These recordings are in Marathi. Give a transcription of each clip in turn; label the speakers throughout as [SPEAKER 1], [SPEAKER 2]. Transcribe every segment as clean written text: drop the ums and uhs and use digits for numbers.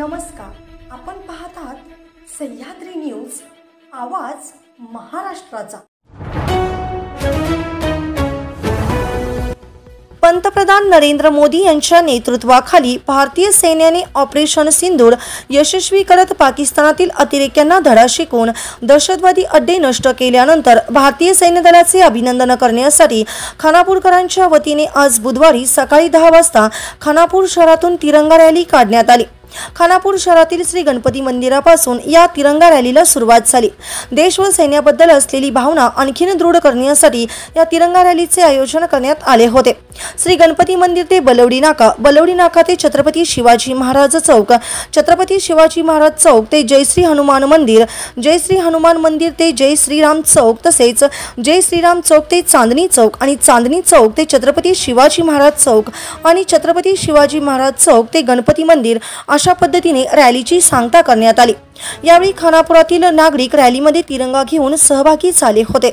[SPEAKER 1] नमस्कार, आपण पाहत आहात सह्याद्री न्यूज, आवाज महाराष्ट्राचा। पंतप्रधान नरेंद्र मोदी यांच्या नेतृत्वाखाली भारतीय सैन्याने ऑपरेशन सिंदूर यशस्वी करत पाकिस्तानातील अतिरेक्यांना धडा शिकवून दहशतवादी अड्डे नष्ट केल्यानंतर भारतीय सैन्य दलाचे अभिनंदन करण्यासाठी खानापूरकरांच्या वतीने आज बुधवारी सकाळी 10 वाजता खानापूर शहरातून तिरंगा रॅली काढण्यात आली। खानापूर शहरातील श्री गणपती मंदिरापासून या तिरंगा रॅलीला सुरुवात झाली। देश व सैन्याबद्दल असलेली भावना आणखीन दृढ करण्यासाठी या तिरंगा रॅलीचे आयोजन करण्यात आले होते। श्री गणपती मंदिर ते बलवडी नाका ते छत्रपती शिवाजी महाराज चौक, छत्रपती शिवाजी महाराज चौक ते जय श्री हनुमान मंदिर, जय श्री हनुमान मंदिर ते जय श्रीराम चौक, तसेच जय श्रीराम चौक ते चांदणी चौक आणि चांदणी चौक ते छत्रपती शिवाजी महाराज चौक आणि छत्रपती शिवाजी महाराज चौक ते गणपती मंदिर अशा पद्धतीने रॅलीची सांगता करण्यात आली। यावेळी खानापुरातील नागरिक रॅलीमध्ये तिरंगा घेऊन सहभागी झाले होते।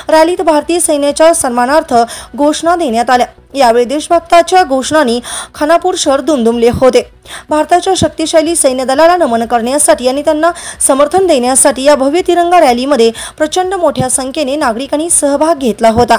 [SPEAKER 1] रॅलीत भारतीय सैन्याच्या सन्मानार्थ घोषणा देण्यात आल्या। यावेळी देशभक्ताच्या घोषणांनी खानापूर शहर दुमदुमले होते। भारताच्या शक्तिशाली सैन्य दलाला नमन करण्यासाठी आणि त्यांना समर्थन देण्यासाठी या भव्य तिरंगा रॅलीमध्ये प्रचंड मोठ्या संख्येने नागरिकांनी सहभाग घेतला होता।